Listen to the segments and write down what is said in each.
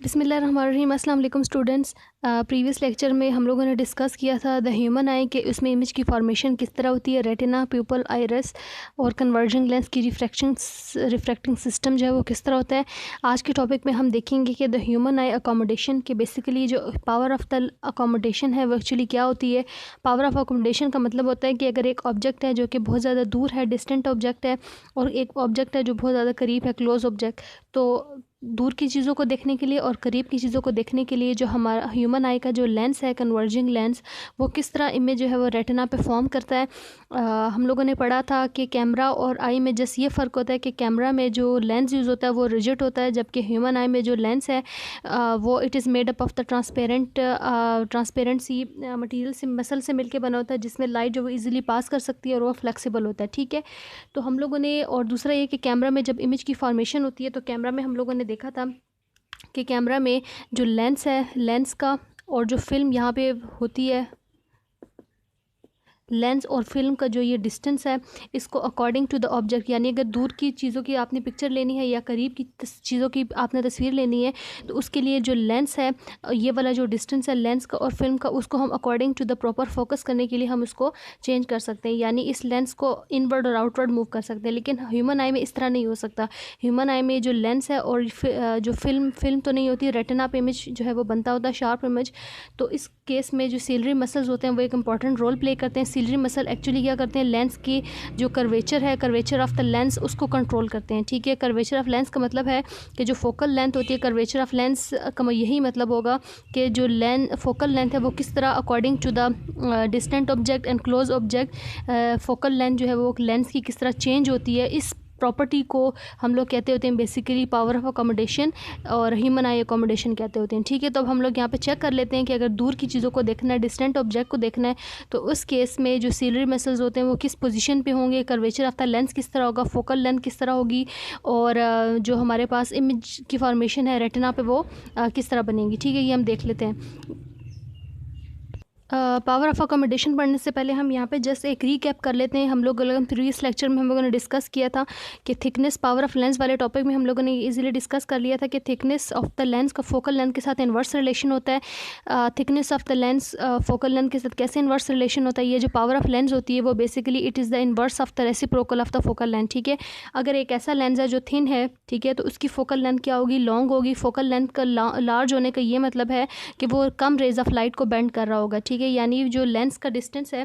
बिस्मिल्लाहिर्रहमानिर्रहीम। अस्सलाम वालेकुम स्टूडेंट्स। प्रीवियस लेक्चर में हम लोगों ने डिस्कस किया था द ह्यूमन आई के उसमें इमेज की फॉर्मेशन किस तरह होती है, रेटिना, प्यूपल, आइरिस और कन्वर्जिंग लेंस की रिफ्रैक्टिंग सिस्टम जो है वो किस तरह होता है। आज के टॉपिक में हम देखेंगे कि द ह्यूमन आई अकोमोडेशन के बेसिकली जो पावर ऑफ द अकोमोडेशन है वो एक्चुअली क्या होती है। पावर ऑफ अकोमोडेशन का मतलब होता है कि अगर एक ऑब्जेक्ट है जो कि बहुत ज़्यादा दूर है, डिस्टेंट ऑब्जेक्ट है, और एक ऑब्जेक्ट है जो बहुत ज़्यादा करीब है, क्लोज ऑब्जेक्ट, तो दूर की चीज़ों को देखने के लिए और करीब की चीज़ों को देखने के लिए जो हमारा ह्यूमन आई का जो लेंस है, कन्वर्जिंग लेंस, वो किस तरह इमेज जो है वो रेटिना पे फॉर्म करता है। हम लोगों ने पढ़ा था कि कैमरा और आई में जस्ट ये फ़र्क होता है कि कैमरा में जो लेंस यूज़ होता है वो रिजिड होता है, जबकि ह्यूमन आई में जो लेंस है वो it is made up of the transparent see material से, मसल से मिलके बना होता है, जिसमें लाइट जो वो ईज़िली पास कर सकती है और वो फ्लेक्सिबल होता है। ठीक है, तो हम लोगों ने, और दूसरा ये कि कैमरा में जब इमेज की फॉर्मेशन होती है तो कैमरा में हम लोगों ने देखा था कि कैमरा में जो लेंस है, लेंस का और जो फिल्म यहाँ पे होती है, लेंस और फिल्म का जो ये डिस्टेंस है, इसको अकॉर्डिंग टू द ऑब्जेक्ट, यानी अगर दूर की चीज़ों की आपने पिक्चर लेनी है या करीब की चीज़ों की आपने तस्वीर लेनी है, तो उसके लिए जो लेंस है, ये वाला जो डिस्टेंस है लेंस का और फिल्म का, उसको हम according to the proper focus करने के लिए हम उसको चेंज कर सकते हैं, यानी इस लेंस को इनवर्ड और आउटवर्ड मूव कर सकते हैं। लेकिन ह्यूमन आई में इस तरह नहीं हो सकता। ह्यूमन आई में जो लेंस है और जो फिल्म तो नहीं होती, रेटिना पे इमेज जो है वो बनता होता है, शार्प इमेज। तो इस केस में जो सीलरी मसल्स होते हैं वो एक इंपॉर्टेंट रोल प्ले करते हैं। सीलरी मसल एक्चुअली क्या करते हैं, लेंस की जो कर्वेचर है, कर्वेचर ऑफ द लेंस, उसको कंट्रोल करते हैं। ठीक है, कर्वेचर ऑफ लेंस का मतलब है कि जो फोकल लेंथ होती है, कर्वेचर ऑफ लेंस का यही मतलब होगा कि जो फोकल लेंथ है वो किस तरह according to the distant object and close object focal length जो है वो लेंस की किस तरह चेंज होती है। इस प्रॉपर्टी को हम लोग कहते होते हैं बेसिकली पावर ऑफ अकोमोडेशन, और ह्यूमन आई अकोमोडेशन कहते होते हैं। ठीक है, तो अब हम लोग यहाँ पे चेक कर लेते हैं कि अगर दूर की चीज़ों को देखना है, डिस्टेंट ऑब्जेक्ट को देखना है, तो उस केस में जो सीलरी मसल्स होते हैं वो किस पोजीशन पे होंगे, कर्वेचर ऑफ द लेंस किस तरह होगा, फोकल लेंथ किस तरह होगी, और जो हमारे पास इमेज की फॉर्मेशन है रेटिना पे वो किस तरह बनेगी। ठीक है, ये हम देख लेते हैं। पावर ऑफ अकोमोडेशन पढ़ने से पहले हम यहाँ पे जस्ट एक रीकैप कर लेते हैं। हम लोग प्रीवियस लेक्चर में हम लोगों ने डिस्कस किया था कि थिकनेस, पावर ऑफ लेंस वाले टॉपिक में हम लोगों ने इजीली डिस्कस कर लिया था कि थिकनेस ऑफ द लेंस का फोकल लेंथ के साथ इन्वर्स रिलेशन होता है। Thickness of the lens focal length के साथ कैसे इन्वर्स रिलेशन होता है। ये जो पावर ऑफ लेंस होती है वो basically it is the inverse of the reciprocal of the focal length. ठीक है, अगर एक ऐसा लेंस है जो थिन है, ठीक है, तो उसकी फोकल लेंथ क्या होगी, लॉन्ग होगी। फोकल लेंथ का लार्ज होने का ये मतलब है कि वो कम रेज ऑफ लाइट को बेंड कर रहा होगा। ठीक है, यानी जो लेंस का डिस्टेंस है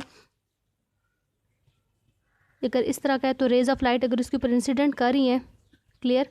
अगर इस तरह का है तो रेज ऑफ लाइट अगर उसके ऊपर इंसिडेंट कर रही है, क्लियर,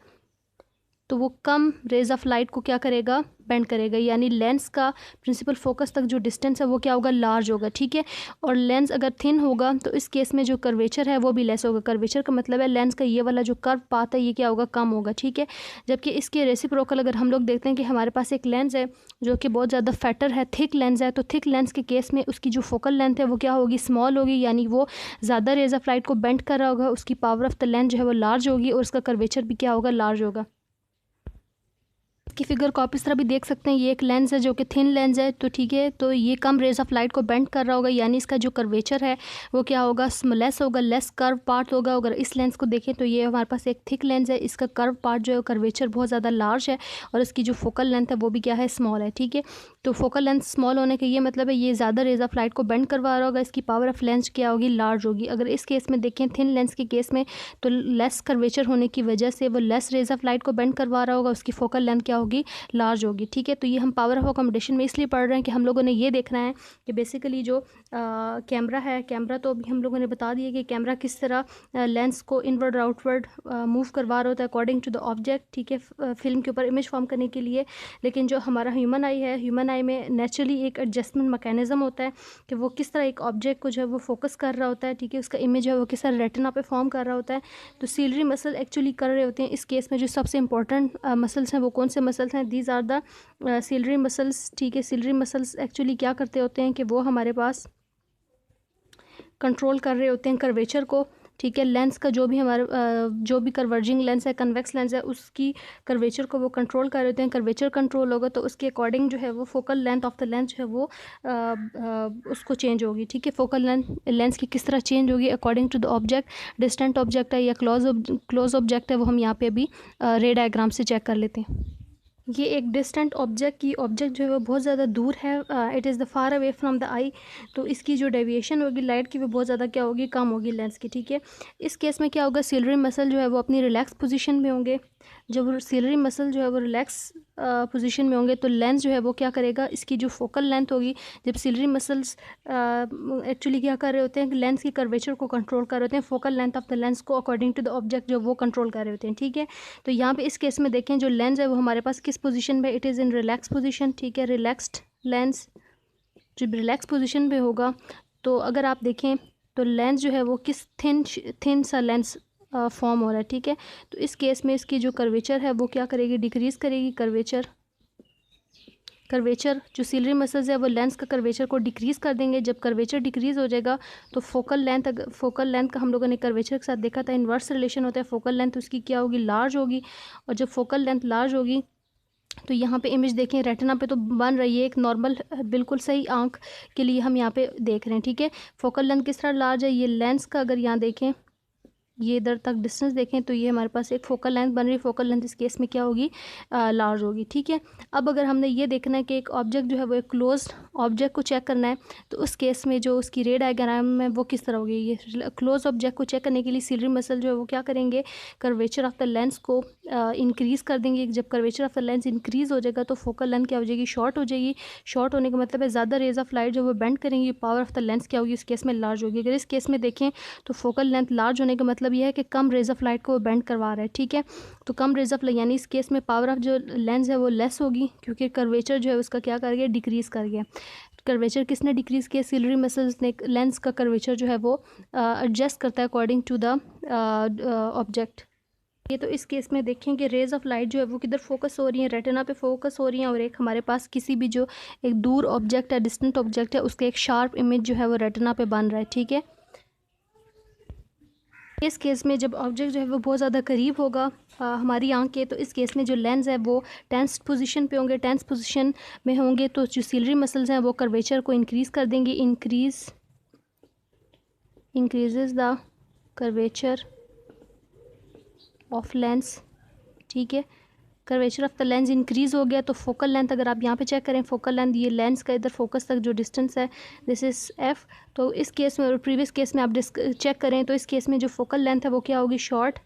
तो वो कम रेज ऑफ लाइट को क्या करेगा, बेंड करेगा, यानी लेंस का प्रिंसिपल फोकस तक जो डिस्टेंस है वो क्या होगा, लार्ज होगा। ठीक है, और लेंस अगर थिन होगा तो इस केस में जो कर्वेचर है वो भी लेस होगा। कर्वेचर का मतलब है लेंस का ये वाला जो कर्व पाथ है ये क्या होगा, कम होगा। ठीक है, जबकि इसके रेसिप्रोकल अगर हम लोग देखते हैं कि हमारे पास एक लेंस है जो कि बहुत ज़्यादा फैटर है, थिक लेंस है, तो थिक लेंस के केस में उसकी जो फोकल लेंथ है वो क्या होगी, स्मॉल होगी, यानी वो ज़्यादा रेज ऑफ लाइट को बेंड कर रहा होगा, उसकी पावर ऑफ द लेंस जो है वो लार्ज होगी और उसका कर्वेचर भी क्या होगा, लार्ज होगा। की फिगर को आप इस तरह भी देख सकते हैं, ये एक लेंस है जो कि थिन लेंस है, तो ठीक है, तो ये कम रेज ऑफ लाइट को बेंड कर रहा होगा, यानी इसका जो कर्वेचर है वो क्या होगा, लेस होगा, लेस कर्व पार्ट होगा। अगर इस लेंस को देखें तो ये हमारे पास एक थिक लेंस है, इसका कर्व पार्ट जो है कर्वेचर बहुत ज़्यादा लार्ज है और इसकी जो फोकल लेंथ है वो भी क्या है, स्मॉल है। ठीक है, तो फोकल लेंथ स्मॉल होने का ये मतलब है ये ज़्यादा रेज ऑफ लाइट को बेंड करवा रहा होगा, इसकी पावर ऑफ लेंस क्या होगी, लार्ज होगी। अगर इस केस में देखें थिन लेंस के केस में, तो लेस कर्वेचर होने की वजह से वो लेस रेज ऑफ लाइट को बेंड करवा रहा होगा, उसकी फोकल लेंथ क्या होगी, लार्ज होगी। ठीक है, तो ये हम पावर ऑफ अकोमोडेशन में इसलिए पढ़ रहे हैं कि हम लोगों ने ये देखना है कि बेसिकली जो कैमरा है, कैमरा तो अभी हम लोगों ने बता दिया कि कैमरा किस तरह लेंस को इनवर्ड और आउटवर्ड मूव करवा रहा होता है अकॉर्डिंग टू द ऑब्जेक्ट। ठीक है, फिल्म के ऊपर इमेज फॉर्म करने के लिए। लेकिन जो हमारा ह्यूमन आई है, ह्यूमन आई में नेचुरली एक एडजस्टमेंट मैकेनिज्म होता है कि वो किस तरह एक ऑब्जेक्ट को जो है वो फोकस कर रहा होता है। ठीक है, उसका इमेज है वो किस तरह रेटिना पे फॉर्म कर रहा होता है, तो सीलरी मसल एक्चुअली कर रहे होते हैं। इस केस में जो सबसे इंपॉर्टेंट मसल्स हैं वो कौन से मसल्स हैं, these are the ciliary muscles. ठीक है, सीलरी मसल्स एक्चुअली क्या करते होते हैं कि वो हमारे पास कंट्रोल कर रहे होते हैं कर्वेचर को। ठीक है, लेंस का जो भी हमारे जो भी कन्वर्जिंग लेंस है, कन्वेक्स लेंस है, उसकी कर्वेचर को वो कंट्रोल कर रहे होते हैं। कर्वेचर कंट्रोल होगा तो उसके अकॉर्डिंग जो है वो focal length of the lens जो है वो उसको चेंज होगी। ठीक है, फोकल लेंस की किस तरह चेंज होगी according to the object, distant object है या क्लोज ऑब्जेक्ट है, वो हम यहाँ पे अभी रे डायग्राम से चेक कर लेते हैं। ये एक डिस्टेंट ऑब्जेक्ट जो है वो बहुत ज़्यादा दूर है, it is the far away from the eye, तो इसकी जो डेविएशन होगी लाइट की वो बहुत ज़्यादा क्या होगी, कम होगी लेंस की, ठीक है। इस केस में क्या होगा, सिलरी मसल जो है वो अपनी रिलैक्स पोजीशन में होंगे। जब सिलरी मसल जो है वो रिलैक्स पोजीशन में होंगे तो लेंस जो है वो क्या करेगा, इसकी जो फोकल लेंथ होगी, जब सिलरी मसल्स एक्चुअली क्या कर रहे होते हैं, लेंस की कर्वेचर को कंट्रोल कर रहे होते हैं, focal length of the lens को अकॉर्डिंग टू द ऑब्जेक्ट जो वो कंट्रोल कर रहे होते हैं, ठीक है। तो यहाँ पे इस केस में देखें जो लेंस है वो हमारे पास किस पोजीशन में, it is in relax position, ठीक है। रिलैक्स्ड लेंस जब रिलैक्स पोजीशन पे होगा तो अगर आप देखें तो लेंस जो है वो किस थिन सा लेंस फॉर्म हो रहा है, ठीक है। तो इस केस में इसकी जो कर्वेचर है वो क्या करेगी, डिक्रीज़ करेगी। कर्वेचर जो सिलरी मसल्स है वो लेंस का कर्वेचर को डिक्रीज़ कर देंगे। जब कर्वेचर डिक्रीज़ हो जाएगा तो फोकल लेंथ का हम लोगों ने कर्वेचर के साथ देखा था, इन्वर्स रिलेशन होता है। फोकल लेंथ उसकी क्या होगी, लार्ज होगी, और जब फोकल लेंथ लार्ज होगी तो यहाँ पे इमेज देखें, रेटिना पे तो बन रही है एक नॉर्मल बिल्कुल सही आंख के लिए हम यहाँ पे देख रहे हैं, ठीक है। फोकल लेंथ किस तरह लार्ज है, ये लेंस का अगर यहाँ देखें, ये इधर तक डिस्टेंस देखें तो ये हमारे पास एक फोकल लेंथ बन रही है। फोकल लेंथ इस केस में क्या होगी, लार्ज होगी, ठीक है। अब अगर हमने ये देखना है कि एक ऑब्जेक्ट जो है वो एक क्लोज्ड ऑब्जेक्ट को चेक करना है तो उस केस में जो उसकी रे डायग्राम है वो किस तरह होगी। ये क्लोज ऑब्जेक्ट को चेक करने के लिए सिलरी मसल जो है वो क्या करेंगे, कर्वेचर ऑफ द लेंस को इंक्रीज़ कर देंगे। जब curvature of the lens increase हो जाएगा तो फोकल लेंथ क्या हो जाएगी, शॉर्ट हो जाएगी। शॉर्ट होने का मतलब है ज़्यादा रेज ऑफ लाइट जो वो बेंड करेंगी, पावर ऑफ द लेंस क्या होगी, इस केस में लार्ज होगी। अगर इस केस में देखें तो फोकल लेंथ लार्ज होने का मतलब ये है कि कम रेज ऑफ लाइट को वो बेंड करवा रहा है, ठीक है। तो कम रेज ऑफ लाइट यानी इस केस में पावर ऑफ जो लेंस है वो लेस होगी, क्योंकि कर्वेचर जो है उसका क्या कर गया, डिक्रीज़ कर गया। कर्वेचर किसने डिक्रीज़ किया, सिलरी मसल्स ने। लेंस का कर्वेचर जो है वो एडजस्ट करता है अकॉर्डिंग टू द ऑब्जेक्ट। ये तो इस केस में देखें कि रेज ऑफ लाइट जो है वो किधर फोकस हो रही है, रेटिना पे फोकस हो रही है, और एक हमारे पास किसी भी जो एक दूर ऑब्जेक्ट है, डिस्टेंट ऑब्जेक्ट है, उसका एक शार्प इमेज जो है वो रेटिना पे बन रहा है, ठीक है। इस केस में जब ऑब्जेक्ट जो है वो बहुत ज़्यादा करीब होगा हमारी आंख के, तो इस केस में जो लेंस है वो टेंस्ड पोजीशन पे होंगे। टेंस पोजीशन में होंगे तो जो सिलरी मसल्स हैं वो कर्वेचर को इंक्रीज़ कर देंगे। Increases the curvature of lens, ठीक है। Curvature of the lens increase हो गया तो फोकल लेंथ, अगर आप यहाँ पे चेक करें फोकल लेंथ, ये लेंस का इधर फोकस तक जो डिस्टेंस है दिस इज़ एफ। तो इस केस में और प्रीवियस केस में आप चेक करें तो इस केस में जो फोकल लेंथ है वो क्या होगी, शॉर्ट,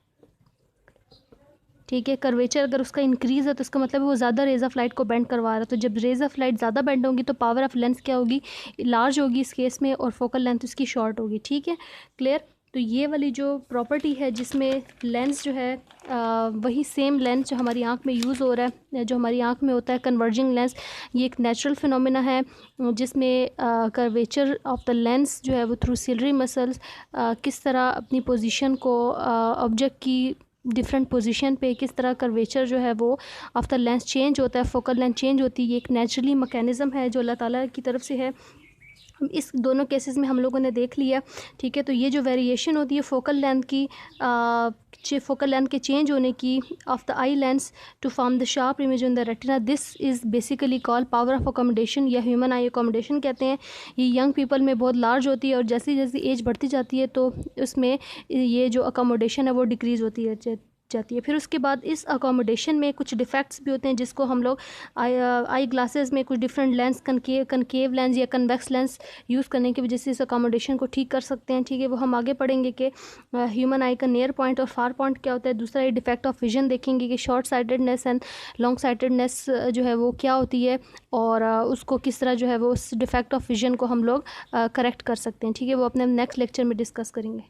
ठीक है। कर्वेचर अगर उसका इंक्रीज़ है तो उसका मतलब है वो ज़्यादा रेज ऑफ लाइट को बेंड करवा रहा है। तो जब रेज ऑफ लाइट ज़्यादा बेंड होगी तो पावर ऑफ लेंस क्या होगी, लार्ज होगी इस केस में, और फोकल लेंथ उसकी शॉर्ट होगी, ठीक है। क्लियर। तो ये वाली जो प्रॉपर्टी है जिसमें लेंस जो है वही सेम लेंस जो हमारी आंख में यूज़ हो रहा है, जो हमारी आंख में होता है कन्वर्जिंग लेंस, ये एक नेचुरल फिनोमेना है जिसमें कर्वेचर ऑफ द लेंस जो है वो थ्रू सिलरी मसल्स किस तरह अपनी पोजीशन को ऑब्जेक्ट की डिफरेंट पोजीशन पे किस तरह कर्वेचर जो है वो ऑफ द लेंस चेंज होता है, फोकल लेंथ चेंज होती है। ये एक नेचुरली मैकेनिज़्म है जो अल्लाह ताला की तरफ से है। इस दोनों केसेस में हम लोगों ने देख लिया, ठीक है। तो ये जो वेरिएशन होती है फोकल लेंथ की, फोकल लेंथ के चेंज होने की of the eye lens to form the sharp image on the retina, this is basically call power of accommodation या ह्यूमन आई अकोमोडेशन कहते हैं। ये यंग पीपल में बहुत लार्ज होती है और जैसी जैसी एज बढ़ती जाती है तो उसमें ये जो अकोमोडेशन है वो डिक्रीज़ होती है जाती है। फिर उसके बाद इस अकोमोडेशन में कुछ डिफेक्ट्स भी होते हैं जिसको हम लोग आई ग्लासेस में कुछ डिफरेंट लेंस, कनकेव लेंस या कन्वेक्स लेंस यूज़ करने की वजह से इस अकोमोडेशन को ठीक कर सकते हैं, ठीक है। वो हम आगे पढ़ेंगे कि ह्यूमन आई का नियर पॉइंट और फार पॉइंट क्या होता है। दूसरा ये डिफेक्ट ऑफ विजन देखेंगे कि short sightedness and long sightedness जो है वो क्या होती है और उसको किस तरह जो है वो उस डिफेक्ट ऑफ विजन को हम लोग करेक्ट कर सकते हैं, ठीक है। वो अपने नेक्स्ट लेक्चर में डिस्कस करेंगे।